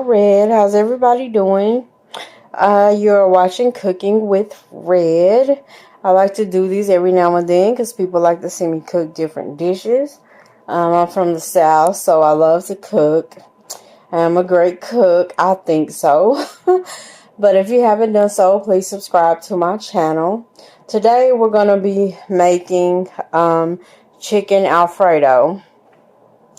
girl Red. How's everybody doing? You're watching Cooking with Red. I like to do these every now and then because people like to see me cook different dishes. I'm from the South, so I love to cook. I'm a great cook. I think so. But if you haven't done so, please subscribe to my channel. Today we're going to be making chicken Alfredo.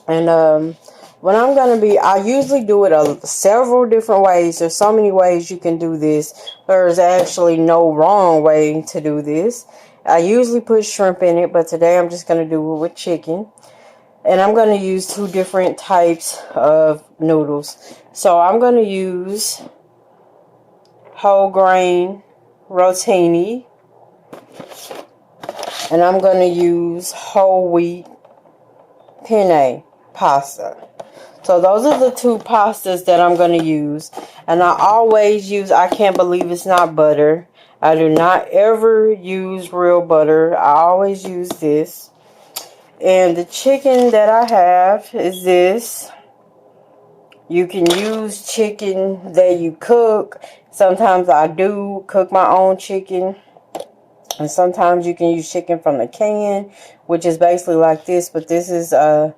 And what I'm going to be, I usually do it several different ways. There's so many ways you can do this. There's actually no wrong way to do this. I usually put shrimp in it, but today I'm just going to do it with chicken. And I'm going to use two different types of noodles. So I'm going to use whole grain rotini. And I'm going to use whole wheat penne pasta. So those are the two pastas that I'm going to use. And I always use, I can't believe it's not butter. I do not ever use real butter. I always use this. And the chicken that I have is this. You can use chicken that you cook. Sometimes I do cook my own chicken. And sometimes you can use chicken from the can, which is basically like this. But this is the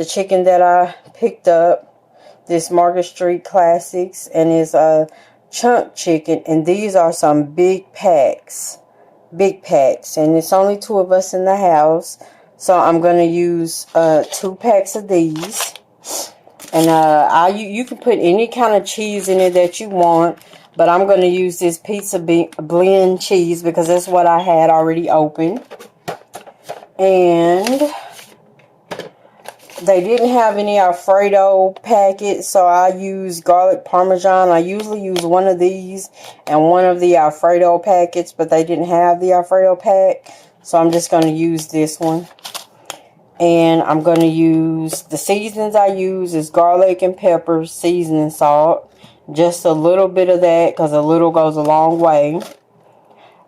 chicken that I picked up. This Market Street Classics. And it's a chunk chicken. And these are some big packs. Big packs. And it's only 2 of us in the house. So I'm going to use 2 packs of these. And you can put any kind of cheese in it that you want. But I'm going to use this pizza blend cheese because that's what I had already opened. And they didn't have any Alfredo packets, so I used garlic parmesan. I usually use one of these and one of the Alfredo packets, but they didn't have the Alfredo pack. So I'm just going to use this one. And I'm going to use, the seasonings I use is garlic and pepper seasoning salt. Just a little bit of that because a little goes a long way.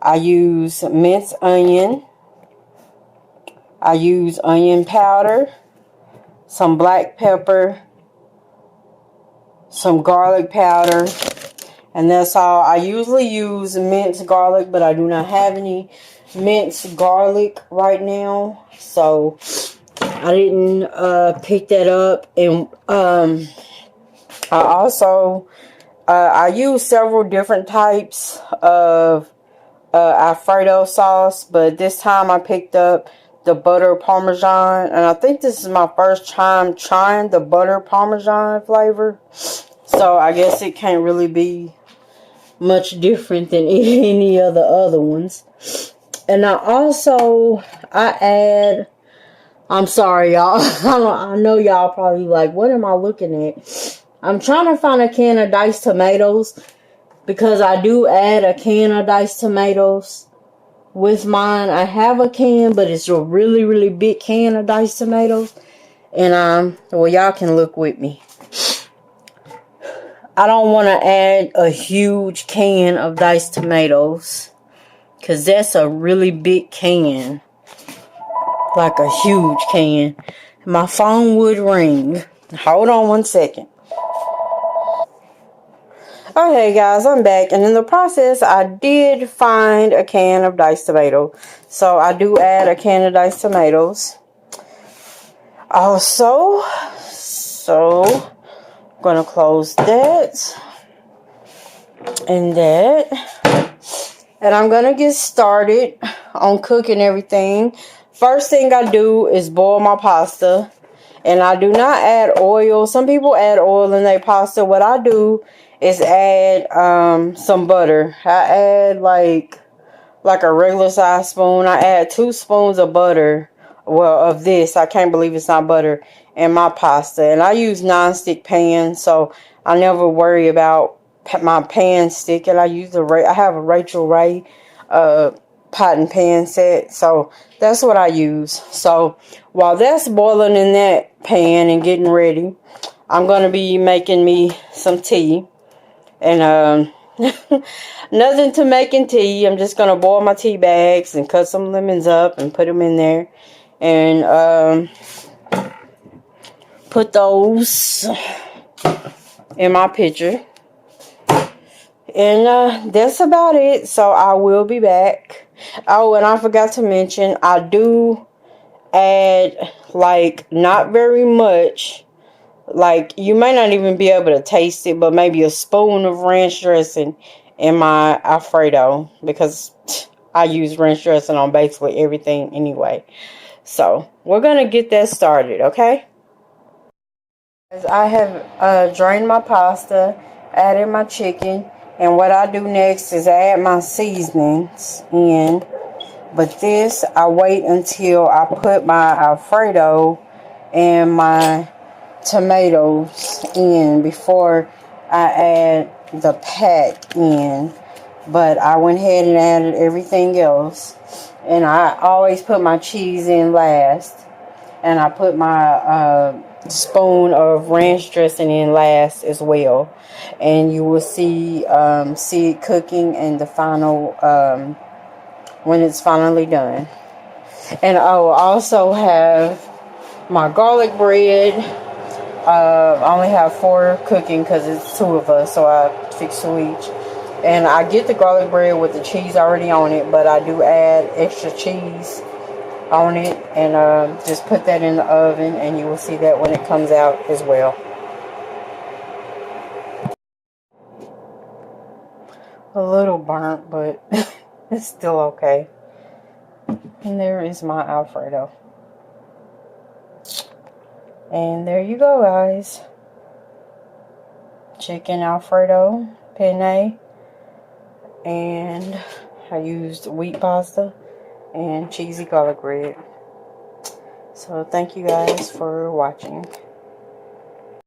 I use minced onion. I use onion powder. Some black pepper. Some garlic powder. And that's all. I usually use minced garlic, but I do not have any minced garlic right now. So I didn't pick that up. And I also I use several different types of Alfredo sauce, but this time I picked up the butter parmesan, and I think this is my first time trying the butter parmesan flavor, so I guess it can't really be much different than any of the other ones. And I add, I'm sorry y'all, I know y'all probably like, what am I looking at? I'm trying to find a can of diced tomatoes because I do add a can of diced tomatoes with mine. I have a can, but it's a really, really big can of diced tomatoes. And, well, y'all can look with me. I don't want to add a huge can of diced tomatoes because that's a really big can. Like a huge can. My phone would ring. Hold on one second. Okay guys, I'm back, and in the process I did find a can of diced tomato. So I do add a can of diced tomatoes. Also, so I'm gonna close that and that. And I'm gonna get started on cooking everything. First thing I do is boil my pasta. And I do not add oil. Some people add oil in their pasta. What I do is add some butter. I add like a regular size spoon. I add 2 spoons of butter. Well, of this. I can't believe it's not butter in my pasta. And I use non-stick pans, so I never worry about my pan sticking. I have a Rachel Ray pot and pan set, so that's what I use. So while that's boiling in that pan and getting ready, I'm going to be making me some tea. And nothing to making tea. I'm just going to boil my tea bags and cut some lemons up and put them in there. And put those in my picture. And that's about it. So I will be back. Oh, and I forgot to mention, I do add, like, not very much. Like, you may not even be able to taste it, but maybe a spoon of ranch dressing in my Alfredo, because I use ranch dressing on basically everything anyway. So we're gonna get that started, okay? As I have drained my pasta, added my chicken, and what I do next is add my seasonings in. But this, I wait until I put my Alfredo and my tomatoes in before I add the pack in. But I went ahead and added everything else. And I always put my cheese in last. And I put my spoon of ranch dressing in last as well. And you will see it cooking in the final, when it's finally done. And I will also have my garlic bread. I only have 4 cooking because it's 2 of us, so I fix 2 each. And I get the garlic bread with the cheese already on it, but I do add extra cheese on it, and just put that in the oven, and you will see that when it comes out as well. A little burnt, but it's still okay. And there is my Alfredo. And there you go, guys. Chicken Alfredo penne. And I used wheat pasta and cheesy garlic bread. So thank you guys for watching.